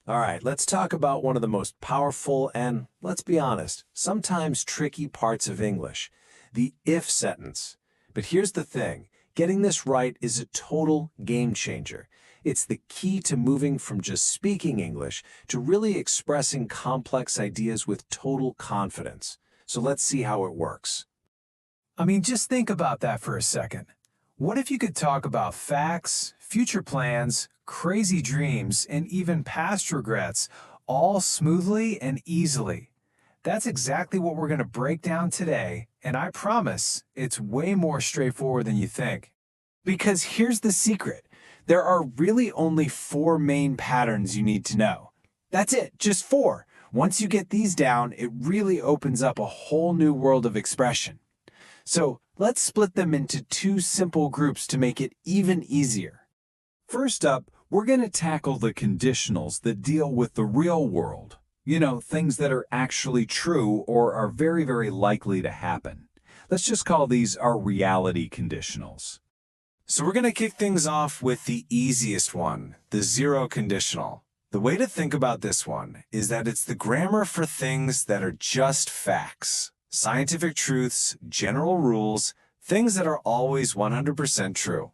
All right, let's talk about one of the most powerful and, let's be honest, sometimes tricky parts of English, the if sentence. But here's the thing, getting this right is a total game changer. It's the key to moving from just speaking English to really expressing complex ideas with total confidence. So let's see how it works. I mean, just think about that for a second. What if you could talk about facts, future plans, crazy dreams, and even past regrets, all smoothly and easily? That's exactly what we're going to break down today, and I promise it's way more straightforward than you think. Because here's the secret. There are really only four main patterns you need to know. That's it, just four. Once you get these down, it really opens up a whole new world of expression. So let's split them into two simple groups to make it even easier. First up, we're going to tackle the conditionals that deal with the real world. You know, things that are actually true or are very, very likely to happen. Let's just call these our reality conditionals. So we're going to kick things off with the easiest one, the zero conditional. The way to think about this one is that it's the grammar for things that are just facts. Scientific truths, general rules, things that are always 100% true.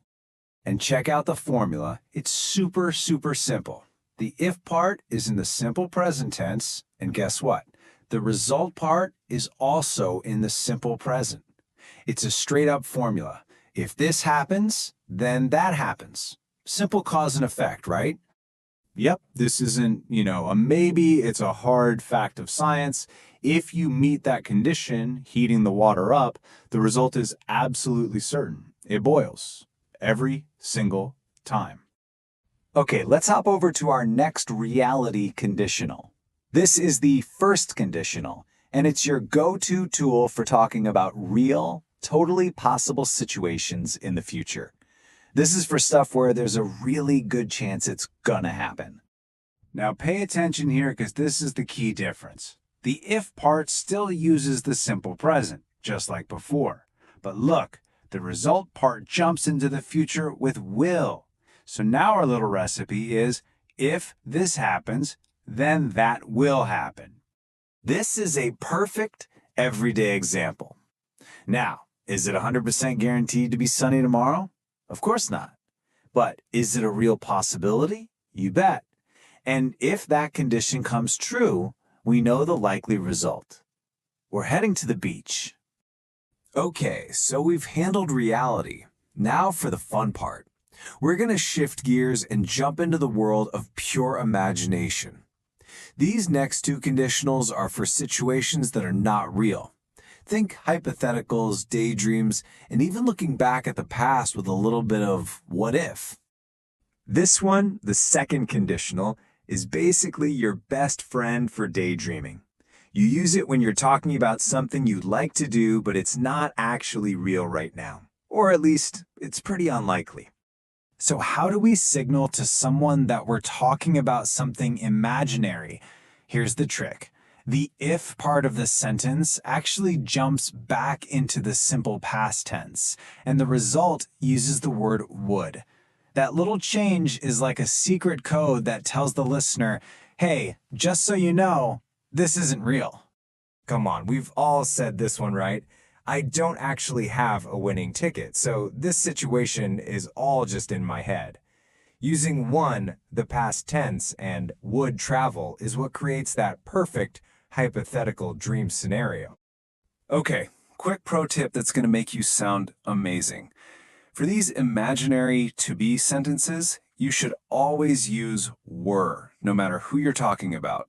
And check out the formula. It's super simple. The if part is in the simple present tense, and guess what? The result part is also in the simple present. It's a straight up formula. If this happens, then that happens. Simple cause and effect, right? Yep, this isn't, a maybe, it's a hard fact of science. If you meet that condition, heating the water up, the result is absolutely certain. It boils. Every single time. Okay, let's hop over to our next reality conditional. This is the first conditional, and it's your go-to tool for talking about real, totally possible situations in the future. This is for stuff where there's a really good chance it's gonna happen. Now pay attention here because this is the key difference. The if part still uses the simple present, just like before. But look, the result part jumps into the future with will. So now our little recipe is, if this happens, then that will happen. This is a perfect everyday example. Now, is it 100% guaranteed to be sunny tomorrow? Of course not. But is it a real possibility? You bet. And if that condition comes true, we know the likely result. We're heading to the beach. Okay, so we've handled reality. Now for the fun part. We're going to shift gears and jump into the world of pure imagination. These next two conditionals are for situations that are not real. Think hypotheticals, daydreams, and even looking back at the past with a little bit of what if. This one, the second conditional, is basically your best friend for daydreaming. You use it when you're talking about something you'd like to do, but it's not actually real right now. Or at least, it's pretty unlikely. So how do we signal to someone that we're talking about something imaginary? Here's the trick. The if part of the sentence actually jumps back into the simple past tense, and the result uses the word would. That little change is like a secret code that tells the listener, hey, just so you know, this isn't real. Come on, we've all said this one, right? I don't actually have a winning ticket, so this situation is all just in my head. Using one, the past tense, and would travel is what creates that perfect hypothetical dream scenario. Okay, quick pro tip that's going to make you sound amazing. For these imaginary to-be sentences, you should always use were, no matter who you're talking about.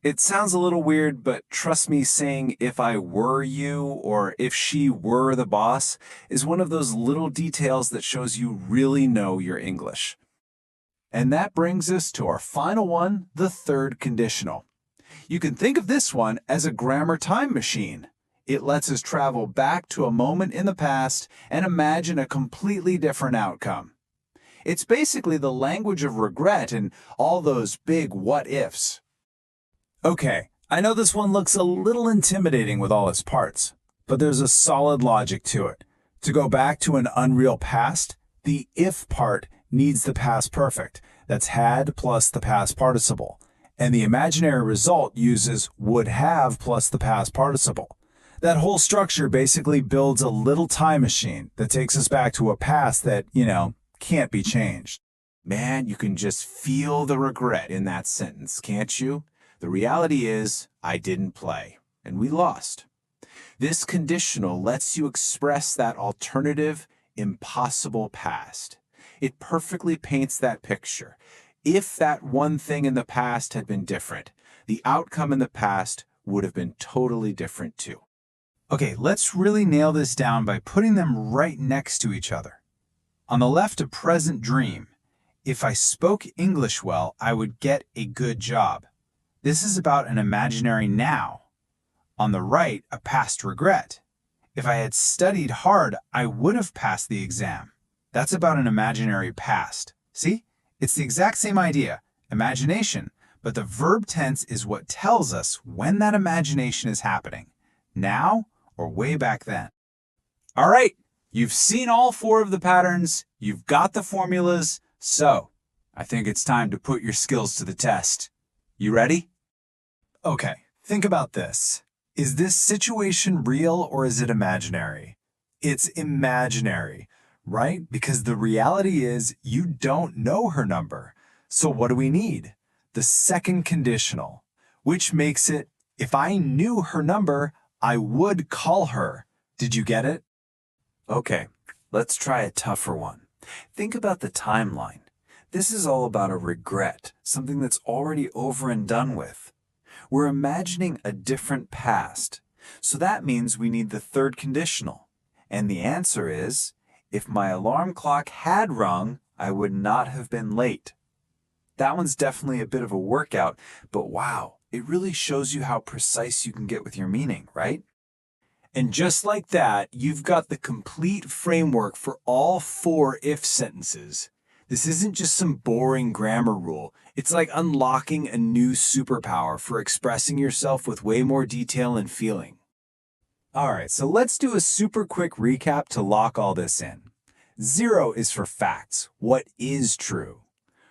It sounds a little weird, but trust me, saying if I were you or if she were the boss is one of those little details that shows you really know your English. And that brings us to our final one, the third conditional. You can think of this one as a grammar time machine. It lets us travel back to a moment in the past and imagine a completely different outcome. It's basically the language of regret and all those big what-ifs. Okay, I know this one looks a little intimidating with all its parts, but there's a solid logic to it. To go back to an unreal past, the if part needs the past perfect. That's had plus the past participle. And the imaginary result uses would have plus the past participle. That whole structure basically builds a little time machine that takes us back to a past that, can't be changed. Man, you can just feel the regret in that sentence, can't you? The reality is, I didn't play, and we lost. This conditional lets you express that alternative, impossible past. It perfectly paints that picture. If that one thing in the past had been different, the outcome in the past would have been totally different too. Okay, let's really nail this down by putting them right next to each other. On the left, a present dream. If I spoke English well, I would get a good job. This is about an imaginary now. On the right, a past regret. If I had studied hard, I would have passed the exam. That's about an imaginary past. See? It's the exact same idea, imagination, but the verb tense is what tells us when that imagination is happening, now or way back then. All right, you've seen all 4 of the patterns, you've got the formulas, so I think it's time to put your skills to the test. You ready? Okay, think about this. Is this situation real or is it imaginary? It's imaginary, right? Because the reality is you don't know her number. So what do we need? The second conditional, which makes it, if I knew her number, I would call her. Did you get it? Okay, let's try a tougher one. Think about the timeline. This is all about a regret, something that's already over and done with. We're imagining a different past, so that means we need the third conditional. And the answer is, if my alarm clock had rung, I would not have been late. That one's definitely a bit of a workout, but wow, it really shows you how precise you can get with your meaning, right? And just like that, you've got the complete framework for all 4 if sentences. This isn't just some boring grammar rule. It's like unlocking a new superpower for expressing yourself with way more detail and feeling. All right, so let's do a super quick recap to lock all this in. 0 is for facts, what is true.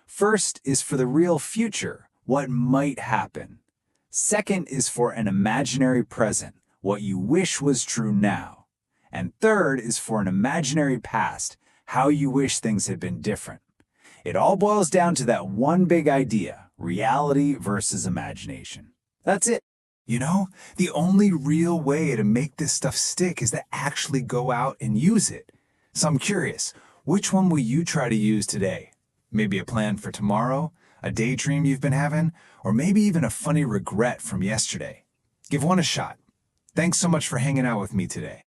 First is for the real future, what might happen. Second is for an imaginary present, what you wish was true now. And third is for an imaginary past, how you wish things had been different. It all boils down to that one big idea, reality versus imagination. That's it. The only real way to make this stuff stick is to actually go out and use it. So I'm curious, which one will you try to use today? Maybe a plan for tomorrow, a daydream you've been having, or maybe even a funny regret from yesterday. Give one a shot. Thanks so much for hanging out with me today.